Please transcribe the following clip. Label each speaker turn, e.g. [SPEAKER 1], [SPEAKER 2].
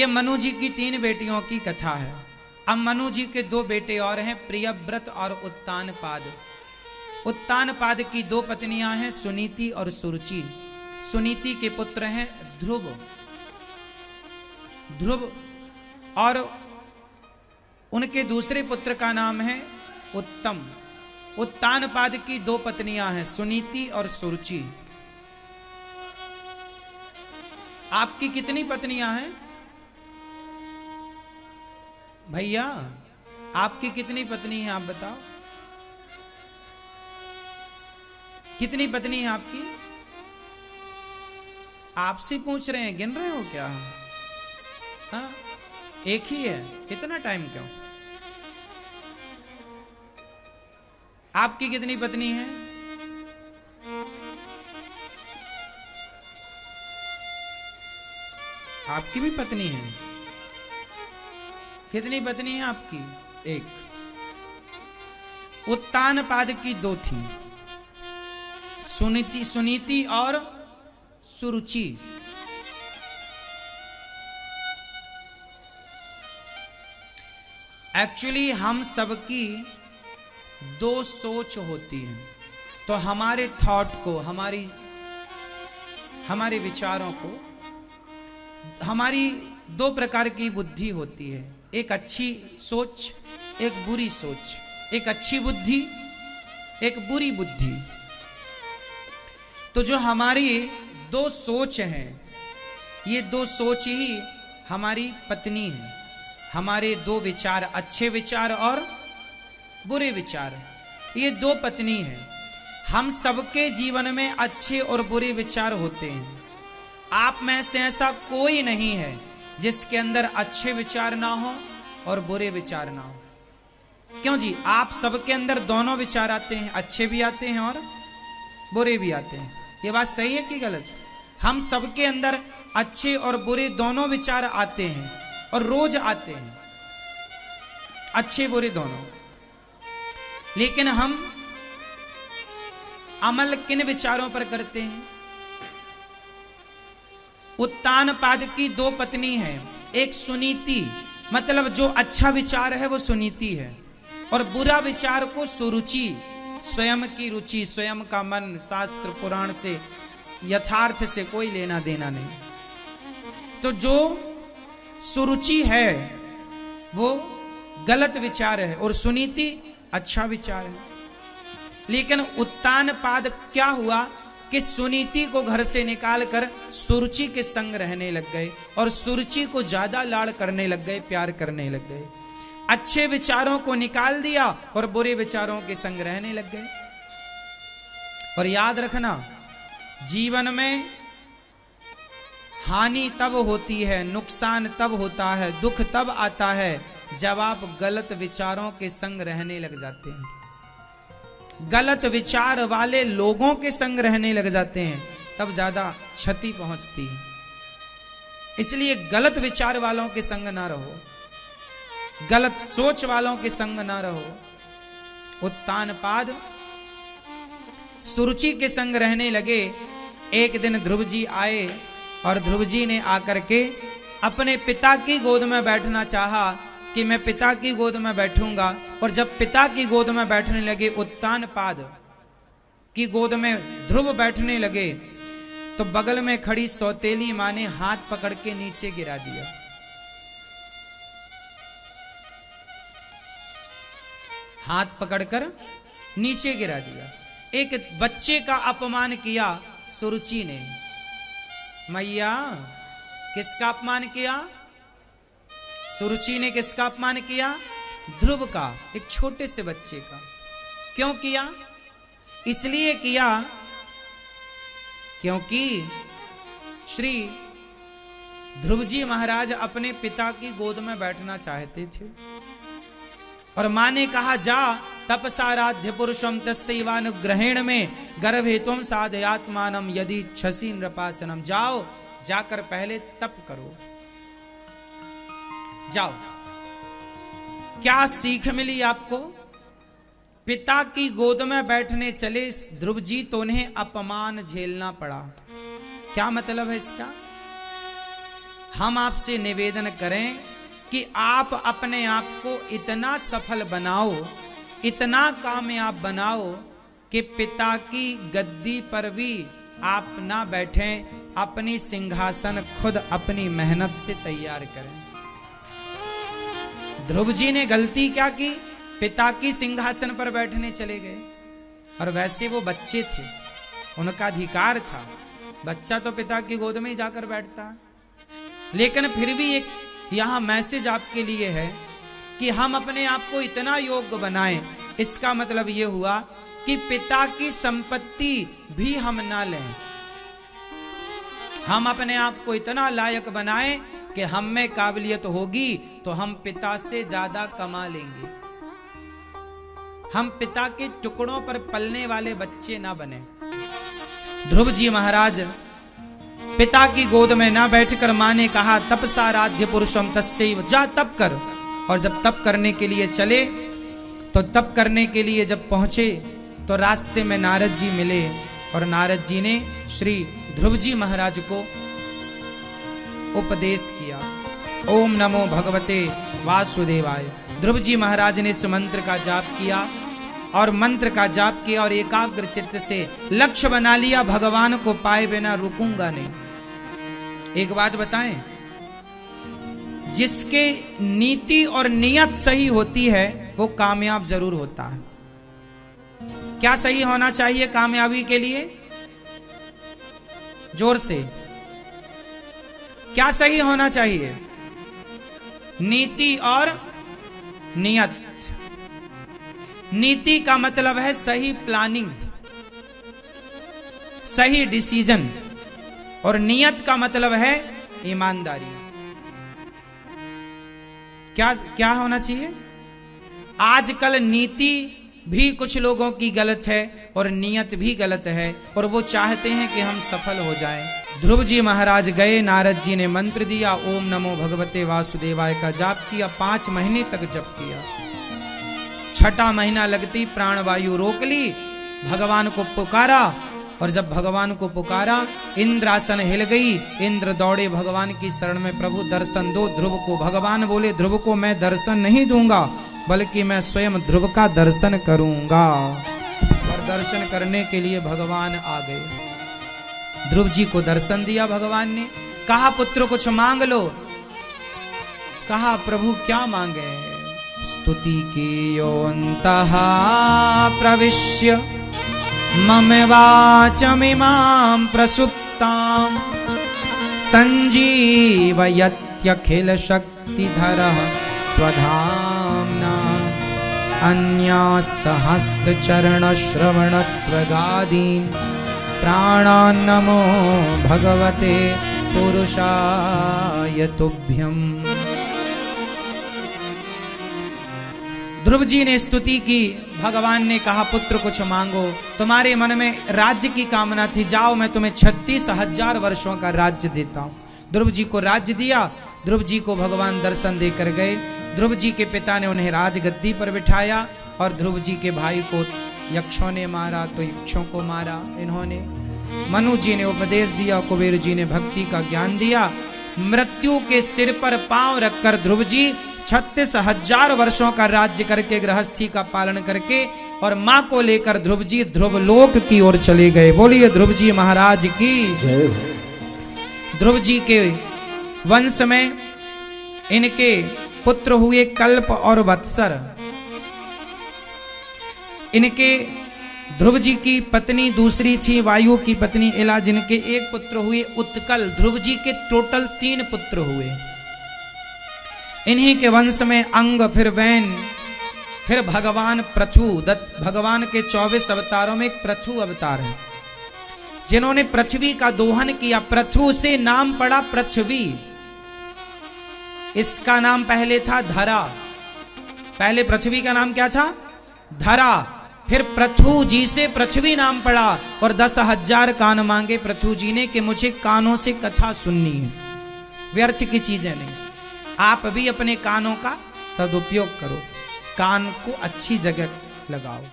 [SPEAKER 1] ये मनु जी की 3 बेटियों की कथा है। अब मनु जी के 2 बेटे और हैं, प्रियव्रत और उत्तानपाद। उत्तानपाद की 2 पत्नियां हैं, सुनीति और सुरुचि। सुनीति के पुत्र हैं ध्रुव और उनके दूसरे पुत्र का नाम है उत्तम। उत्तानपाद की 2 पत्नियां हैं, सुनीति और सुरुचि। आपकी कितनी पत्नियां हैं भैया? आपकी कितनी पत्नी हैं आप बताओ? कितनी पत्नी है आपकी? आपसे पूछ रहे हैं, गिन रहे हो क्या? हाँ, एक ही है। इतना टाइम क्यों? आपकी कितनी पत्नी है? आपकी भी पत्नी है? कितनी पत्नी है आपकी? एक। उत्तानपाद की 2 थी, सुनीति और सुरुचि। एक्चुअली हम सबकी 2 सोच होती है, तो हमारे थॉट को, हमारे विचारों को, हमारी 2 प्रकार की बुद्धि होती है। एक अच्छी सोच, एक बुरी सोच। एक अच्छी बुद्धि, एक बुरी बुद्धि। तो जो हमारी 2 सोच हैं, ये 2 सोच ही हमारी पत्नी है। हमारे 2 विचार, अच्छे विचार और बुरे विचार, ये 2 पत्नी हैं। हम सबके जीवन में अच्छे और बुरे विचार होते हैं। आप में से ऐसा कोई नहीं है जिसके अंदर अच्छे विचार ना हो और बुरे विचार ना हो। क्यों जी? आप सबके अंदर दोनों विचार आते हैं, अच्छे भी आते हैं और बुरे भी आते हैं। ये बात सही है कि गलत? हम सबके अंदर अच्छे और बुरे दोनों विचार आते हैं और रोज आते हैं, अच्छे बुरे दोनों। लेकिन हम अमल किन विचारों पर करते हैं? उत्तानपाद की 2 पत्नी हैं, एक सुनीति, मतलब जो अच्छा विचार है वो सुनीति है, और बुरा विचार को सुरुचि, स्वयं की रुचि, स्वयं का मन, शास्त्र पुराण से, यथार्थ से कोई लेना देना नहीं। तो जो सुरुचि है वो गलत विचार है और सुनीति अच्छा विचार है। लेकिन उत्तानपाद क्या हुआ कि सुनीति को घर से निकालकर सुरुचि के संग रहने लग गए और सुरुचि को ज्यादा लाड़ करने लग गए, प्यार करने लग गए। अच्छे विचारों को निकाल दिया और बुरे विचारों के संग रहने लग गए। और याद रखना, जीवन में हानि तब होती है, नुकसान तब होता है, दुख तब आता है जब आप गलत विचारों के संग रहने लग जाते हैं, गलत विचार वाले लोगों के संग रहने लग जाते हैं, तब ज्यादा क्षति पहुंचती है। इसलिए गलत विचार वालों के संग ना रहो, गलत सोच वालों के संग ना रहो। उत्तानपाद सुरुचि के संग रहने लगे। एक दिन ध्रुव जी आए और ध्रुव जी ने आकर के अपने पिता की गोद में बैठना चाहा कि मैं पिता की गोद में बैठूंगा। और जब पिता की गोद में बैठने लगे, उत्तानपाद की गोद में ध्रुव बैठने लगे, तो बगल में खड़ी सौतेली मां ने हाथ पकड़ के नीचे गिरा दिया। हाथ पकड़कर नीचे गिरा दिया। एक बच्चे का अपमान किया सुरुचि ने। मैया, किसका अपमान किया? सुरुचि ने किसका अपमान किया? ध्रुव का, एक छोटे से बच्चे का। क्यों किया? इसलिए किया क्योंकि श्री ध्रुव जी महाराज अपने पिता की गोद में बैठना चाहते थे और मां ने कहा, जा तपसाराध्य पुरुषम तस्यैवानुग्रहेण में गर्भेत्वं साधयात्मानम यदि छसी नृपासनम। जाओ, जाकर पहले तप करो, जाओ। क्या सीख मिली आपको? पिता की गोद में बैठने चले ध्रुव जी तो उन्हें अपमान झेलना पड़ा। क्या मतलब है इसका? हम आपसे निवेदन करें कि आप अपने आप को इतना सफल बनाओ, इतना कामयाब बनाओ कि पिता की गद्दी पर भी आप ना बैठें, अपनी सिंहासन खुद अपनी मेहनत से तैयार करें। ध्रुव जी ने गलती क्या की? पिता की सिंहासन पर बैठने चले गए। और वैसे वो बच्चे थे, उनका अधिकार था, बच्चा तो पिता की गोद में ही जाकर बैठता। लेकिन फिर भी एक यहां मैसेज आपके लिए है कि हम अपने आप को इतना योग्य बनाएं। इसका मतलब यह हुआ कि पिता की संपत्ति भी हम ना लें, हम अपने आप को इतना लायक बनाएं कि हम में काबिलियत होगी तो हम पिता से ज्यादा कमा लेंगे। हम पिता के टुकड़ों पर पलने वाले बच्चे ना बने। ध्रुव जी महाराज पिता की गोद में ना बैठकर मां ने कहा तपसाराध्य पुरुषम तस्यैव, जा तप कर। और जब तप करने के लिए चले तो तप करने के लिए जब पहुंचे तो रास्ते में नारद जी मिले और नारद जी ने श्री ध्रुव जी महाराज को उपदेश किया। ओम नमो भगवते वासुदेवाय। ध्रुव जी महाराज ने इस मंत्र का जाप किया और मंत्र का जाप किया और एकाग्र चित्त से लक्ष्य बना लिया, भगवान को पाए बिना रुकूंगा नहीं। एक बात बताएं, जिसके नीति और नियत सही होती है वो कामयाब जरूर होता है। क्या सही होना चाहिए कामयाबी के लिए? जोर से, क्या सही होना चाहिए? नीति और नियत। नीति का मतलब है सही प्लानिंग, सही डिसीजन, और नियत का मतलब है ईमानदारी। क्या क्या होना चाहिए? आजकल नीति भी कुछ लोगों की गलत है और नियत भी गलत है, और वो चाहते हैं कि हम सफल हो जाएं। ध्रुव जी महाराज गए, नारद जी ने मंत्र दिया, ओम नमो भगवते वासुदेवाय का जाप किया, 5 महीने तक जप किया। 6ठा महीना लगती प्राणवायु रोक ली, भगवान को पुकारा, और जब भगवान को पुकारा इंद्रासन हिल गई। इंद्र दौड़े भगवान की शरण में, प्रभु दर्शन दो ध्रुव को। भगवान बोले ध्रुव को मैं दर्शन नहीं दूंगा, बल्कि मैं स्वयं ध्रुव का दर्शन करूंगा। और दर्शन करने के लिए भगवान आ गए। ध्रुव जी को दर्शन दिया भगवान ने, कहा पुत्र कुछ मांग लो। कहा प्रभु क्या मांगे? स्तुति की योऽन्तः प्रविश्य मम वाचमिमां प्रसुप्तां संजीवयत्यखिल शक्तिधरः स्वधाम्ना अन्यास्तहस्तचरणश्रवणत्वगादीन् प्राणान् नमो भगवते पुरुषाय तुभ्यम्। ध्रुव जी ने स्तुति की। भगवान ने कहा पुत्र कुछ मांगो। तुम्हारे मन में राज्य की कामना थी, जाओ मैं तुम्हें 36,000 वर्षों का राज्य देता हूं। ध्रुव जी को राज्य दिया। ध्रुव जी को भगवान दर्शन देकर गए। ध्रुव जी के पिता ने उन्हें राजगद्दी पर बिठाया और ध्रुव जी के भाई को यक्षों ने मारा तो यक्षों को मारा इन्होंने। मनु जी ने उपदेश दिया, कुबेर जी ने भक्ति का ज्ञान दिया। मृत्यु के सिर पर पांव रखकर ध्रुव जी 36,000 वर्षों का राज्य करके, गृहस्थी का पालन करके, और मां को लेकर ध्रुव जी ध्रुवलोक की ओर चले गए। बोलिए ध्रुव जी महाराज की जय। ध्रुव जी के वंश में इनके पुत्र हुए कल्प और वत्सर। इनके ध्रुव जी की पत्नी दूसरी थी वायु की पत्नी इला, जिनके एक पुत्र हुए उत्कल। ध्रुव जी के टोटल 3 पुत्र हुए। इन्हीं के वंश में अंग, फिर वैन, फिर भगवान पृथु। भगवान के 24 अवतारों में एक पृथु अवतार है, जिन्होंने पृथ्वी का दोहन किया। पृथु से नाम पड़ा पृथ्वी। इसका नाम पहले था धरा। पहले पृथ्वी का नाम क्या था? धरा। फिर पृथु जी से पृथ्वी नाम पड़ा, और 10,000 कान मांगे पृथु जी ने कि मुझे कानों से कथा सुननी है, व्यर्थ की चीजें नहीं। आप भी अपने कानों का सदुपयोग करो, कान को अच्छी जगह लगाओ।